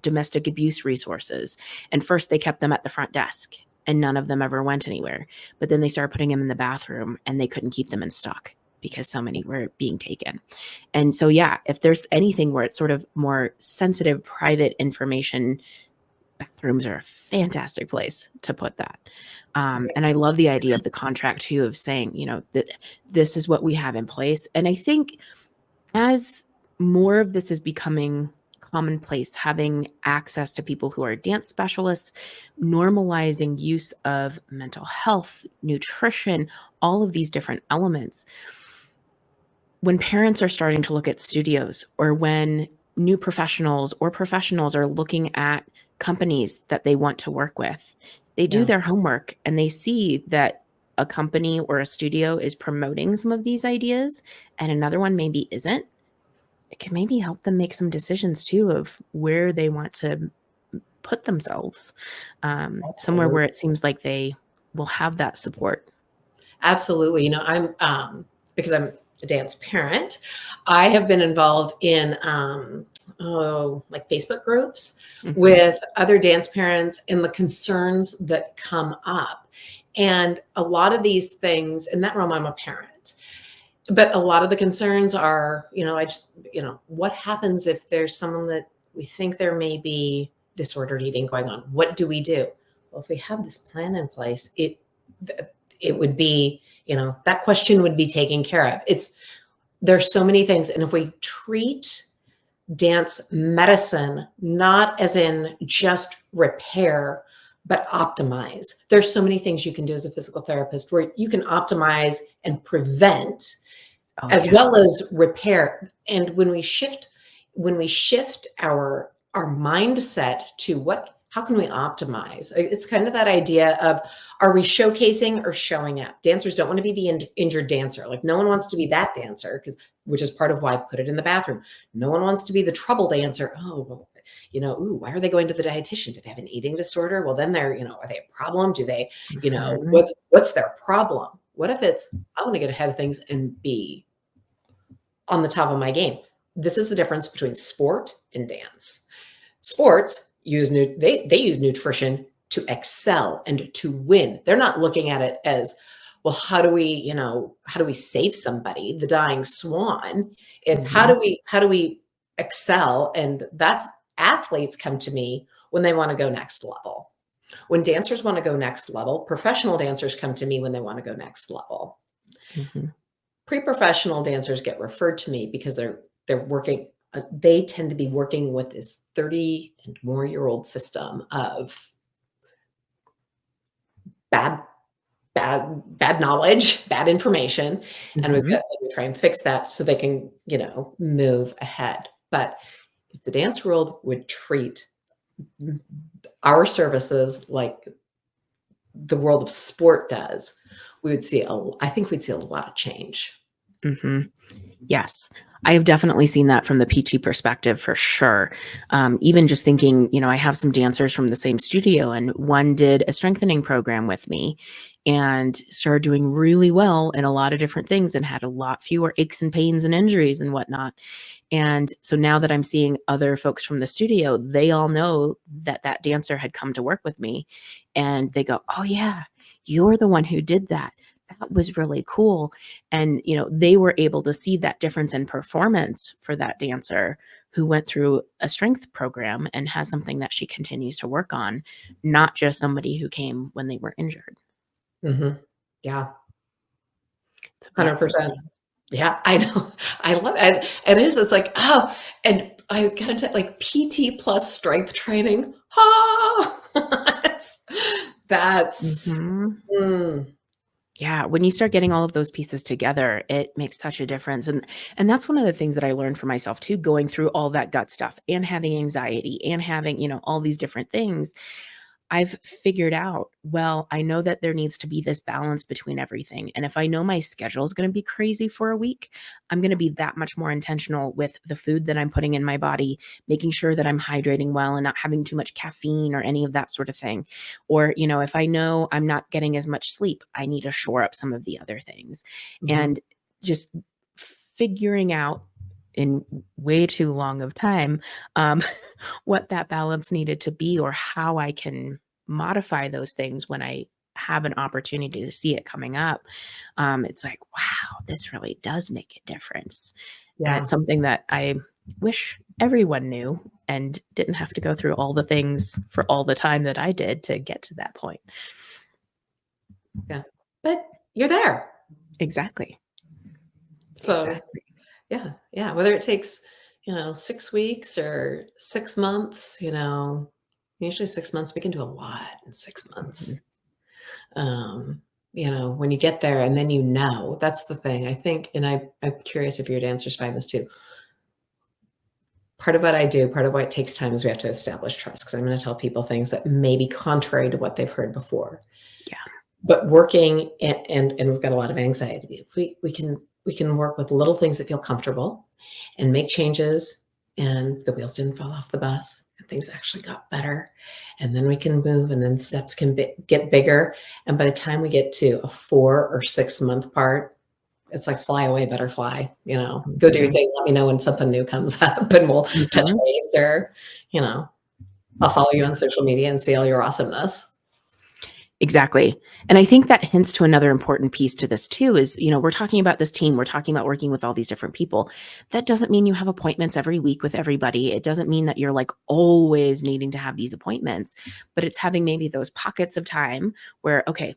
domestic abuse resources. And first they kept them at the front desk and none of them ever went anywhere. But then they started putting them in the bathroom and they couldn't keep them in stock because so many were being taken. And so, yeah, if there's anything where it's sort of more sensitive, private information, bathrooms are a fantastic place to put that. And I love the idea of the contract too, of saying, that this is what we have in place. And I think as more of this is becoming commonplace, having access to people who are dance specialists, normalizing use of mental health, nutrition, all of these different elements. When parents are starting to look at studios, or when new professionals or professionals are looking at companies that they want to work with, they do their homework and they see that a company or a studio is promoting some of these ideas and another one maybe isn't. It can maybe help them make some decisions too of where they want to put themselves, somewhere where it seems like they will have that support. Absolutely. I'm because I'm a dance parent, I have been involved in like Facebook groups with other dance parents and the concerns that come up. And a lot of these things in that realm, I'm a parent, but a lot of the concerns are, what happens if there's someone that we think there may be disordered eating going on? What do we do? Well, if we have this plan in place, it would be, that question would be taken care of. There's so many things. And if we treat dance medicine, not as in just repair, but optimize, there's so many things you can do as a physical therapist where you can optimize and prevent Oh, as yeah. well as repair. And when we shift our mindset to how can we optimize? It's kind of that idea of, are we showcasing or showing up? Dancers don't want to be the injured dancer. Like, no one wants to be that dancer, which is part of why I put it in the bathroom. No one wants to be the trouble dancer. Oh, well, ooh, why are they going to the dietitian? Do they have an eating disorder? Well, then they're, are they a problem? Do they, Mhm. what's their problem? What if it's, I want to get ahead of things and be on the top of my game? This is the difference between sport and dance. Sports they use nutrition to excel and to win. They're not looking at it as, well, how do we save somebody, the dying swan? It's Mhm. how do we excel? And that's, athletes come to me when they want to go next level. When dancers want to go next level, professional dancers come to me when they want to go next level. Mhm. Pre-professional dancers get referred to me because they're working, they tend to be working with this 30 and more year old system of bad bad knowledge, bad information, and Mhm. we try and fix that so they can, move ahead. But if the dance world would treat our services like the world of sport does, I think we'd see a lot of change. Mhm. Yes. I have definitely seen that from the PT perspective for sure. Even just thinking, I have some dancers from the same studio, and one did a strengthening program with me and started doing really well in a lot of different things and had a lot fewer aches and pains and injuries and whatnot. And so now that I'm seeing other folks from the studio, they all know that that dancer had come to work with me, and they go, "Oh yeah, you're the one who did that. That was really cool." And, they were able to see that difference in performance for that dancer who went through a strength program and has something that she continues to work on, not just somebody who came when they were injured. Mhm. Yeah, It's a beautiful 100%. thing. Yeah, I know. I love it. And it is, it's like, oh, and I gotta tell, like, PT plus strength training. Ah, that's, Mhm. mm, Yeah, when you start getting all of those pieces together, it makes such a difference, and that's one of the things that I learned for myself too, going through all that gut stuff and having anxiety and having, all these different things. I've figured out, well, I know that there needs to be this balance between everything. And if I know my schedule is going to be crazy for a week, I'm going to be that much more intentional with the food that I'm putting in my body, making sure that I'm hydrating well and not having too much caffeine or any of that sort of thing. Or, if I know I'm not getting as much sleep, I need to shore up some of the other things. mhm, And just figuring out in way too long of time, um, what that balance needed to be or how I can modify those things when I have an opportunity to see it coming up. It's like, wow, this really does make a difference. And yeah, it's something that I wish everyone knew and didn't have to go through all the things for all the time that I did to get to that point. yeah. But you're there. Exactly. So, Exactly. yeah, yeah, whether it takes, 6 weeks or 6 months, usually 6 months, we can do a lot in 6 Mhm. months. Um, when you get there and then that's the thing. I think, and I'm curious if your dancers find this too. Part of what I do, part of why it takes time is we have to establish trust, because I'm going to tell people things that may be contrary to what they've heard before. Yeah. But working, and we've got a lot of anxiety. If we can work with little things that feel comfortable and make changes, and the wheels didn't fall off the bus and things actually got better, and then we can move, and then the steps can get bigger. And by the time we get to a 4 or 6 month part, it's like, fly away, butterfly, go do your Mhm. thing. Let me know when something new comes up, and we'll touch Mhm. base, or, you know, I'll follow you on social media and see all your awesomeness. Exactly. And I think that hints to another important piece to this too is, we're talking about this team, we're talking about working with all these different people. That doesn't mean you have appointments every week with everybody. It doesn't mean that you're like always needing to have these appointments, but it's having maybe those pockets of time where, okay,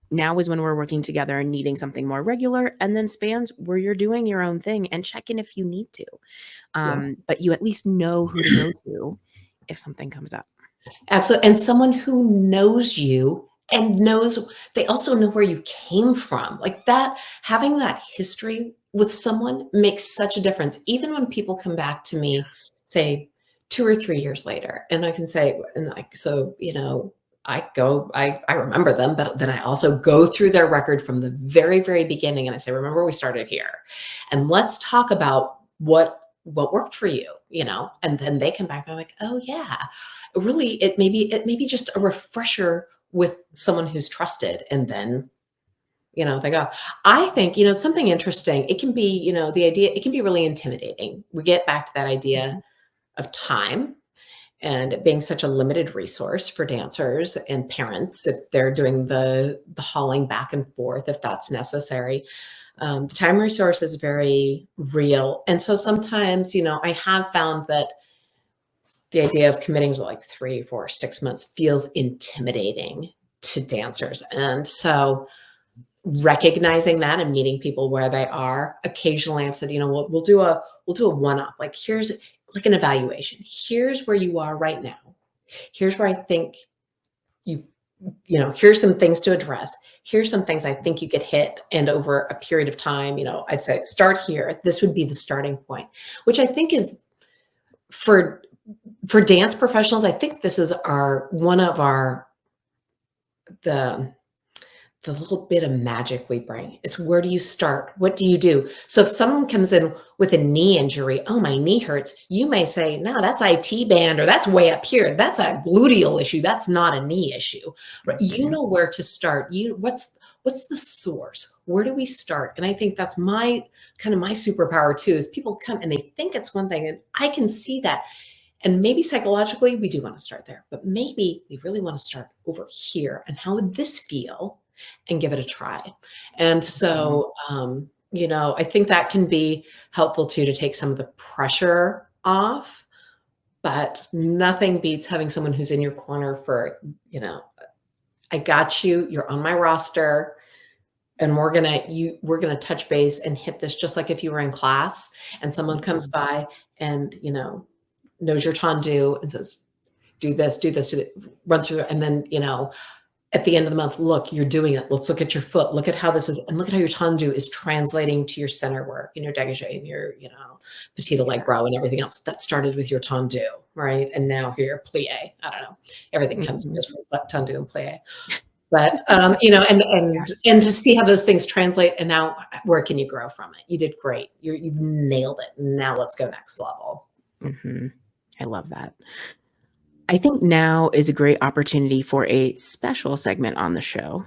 now is when we're working together and needing something more regular, and then spans where you're doing your own thing and check in if you need to. Yeah. But you at least know who to go to if something comes up. Absolutely, and someone who knows you and knows, they also know where you came from, like that, having that history with someone makes such a difference. Even when people come back to me, say 2 or 3 years later, and I can say, and like, so, I remember them, but then I also go through their record from the very, very beginning. And I say, remember, we started here, and let's talk about what worked for you, and then they come back, they're like, oh yeah, really, it may be just a refresher with someone who's trusted. And then, they go. I think, something interesting. It can be, the idea, it can be really intimidating. We get back to that idea Mhm. of time and it being such a limited resource for dancers and parents if they're doing the hauling back and forth, if that's necessary. The time resource is very real. And so sometimes, I have found that the idea of committing to like 3, 4, 6 months feels intimidating to dancers. And so recognizing that and meeting people where they are. Occasionally I've said, we'll do a one-off. Like, here's like an evaluation. Here's where you are right now. Here's where I think you, here's some things to address. Here's some things I think you could hit. And over a period of time, I'd say start here. This would be the starting point, which I think is for dance professionals. I think this is one of the little bit of magic we bring. It's, where do you start? What do you do? So if someone comes in with a knee injury, oh, my knee hurts, you may say, no, that's IT band, or that's way up here. That's a gluteal issue. That's not a knee issue. But you know where to start. What's the source? Where do we start? And I think that's my superpower too, is people come and they think it's one thing, and I can see that. And maybe psychologically we do want to start there, but maybe we really want to start over here. And how would this feel? And give it a try. And so, I think that can be helpful too, to take some of the pressure off, but nothing beats having someone who's in your corner for, I got you, you're on my roster, and we're gonna touch base and hit this just like if you were in class and someone comes by and, knows your tendu and says, do this, do this, run through it. And then, at the end of the month, look, you're doing it. Let's look at your foot. Look at how this is, and look at how your tendu is translating to your center work and your dégagé and your, petit allegro and everything else. That started with your tendu, right? And now here your plie. I don't know. Everything comes from tendu and plie. But and Yes. and to see how those things translate, and now where can you grow from it? You did great. You've nailed it. Now let's go next level. Mhm. I love that. I think now is a great opportunity for a special segment on the show.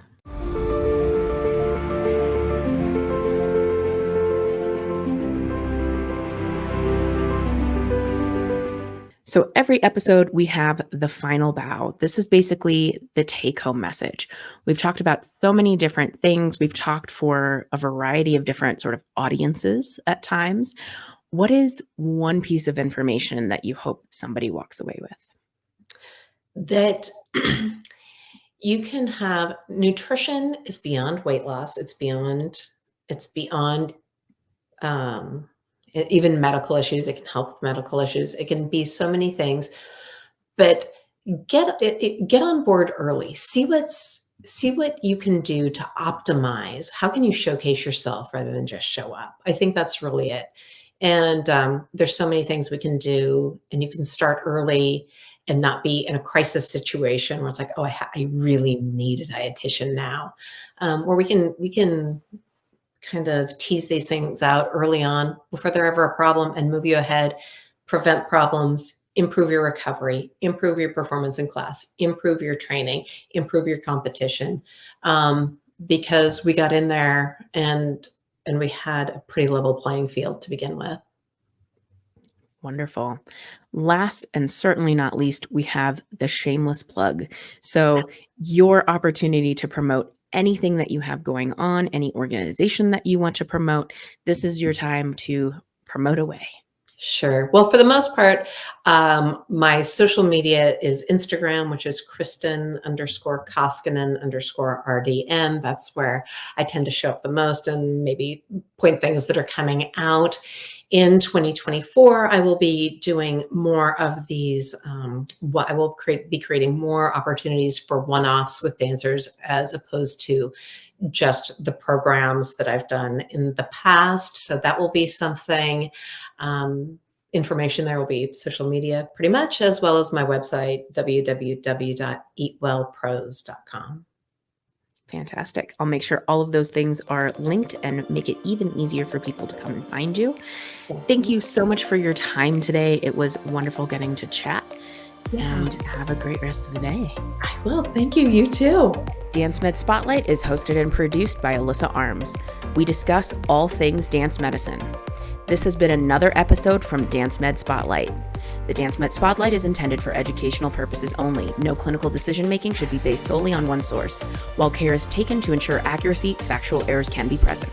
So every episode, we have the final bow. This is basically the take-home message. We've talked about so many different things. We've talked for a variety of different sort of audiences at times. What is one piece of information that you hope somebody walks away with? That you can have nutrition is beyond weight loss. It's beyond even medical issues. It can help with medical issues. It can be so many things, but get on board early. See what you can do to optimize. How can you showcase yourself rather than just show up? I think that's really it. And there's so many things we can do, and you can start early and not be in a crisis situation where it's like, oh, I really need a dietitian now. Where we can kind of tease these things out early on before they're ever a problem and move you ahead, prevent problems, improve your recovery, improve your performance in class, improve your training, improve your competition. Because we got in there and we had a pretty level playing field to begin with. Wonderful. Last and certainly not least, we have the shameless plug. So, your opportunity to promote anything that you have going on, any organization that you want to promote, this is your time to promote away. Sure. Well, for the most part, my social media is Instagram, which is Kristin_Koskinen_RDM. That's where I tend to show up the most and maybe point things that are coming out. In 2024, I will be doing more of these. I will be creating more opportunities for one-offs with dancers, as opposed to just the programs that I've done in the past. So that will be something. Information there will be social media pretty much, as well as my website, www.eatwellpros.com. Fantastic. I'll make sure all of those things are linked and make it even easier for people to come and find you. Thank you so much for your time today. It was wonderful getting to chat. And have a great rest of the day. I will. Thank you. You too. Dance Med Spotlight is hosted and produced by Alyssa Arms. We discuss all things dance medicine. This has been another episode from Dance Med Spotlight. The Dance Med Spotlight is intended for educational purposes only. No clinical decision-making should be based solely on one source. While care is taken to ensure accuracy, factual errors can be present.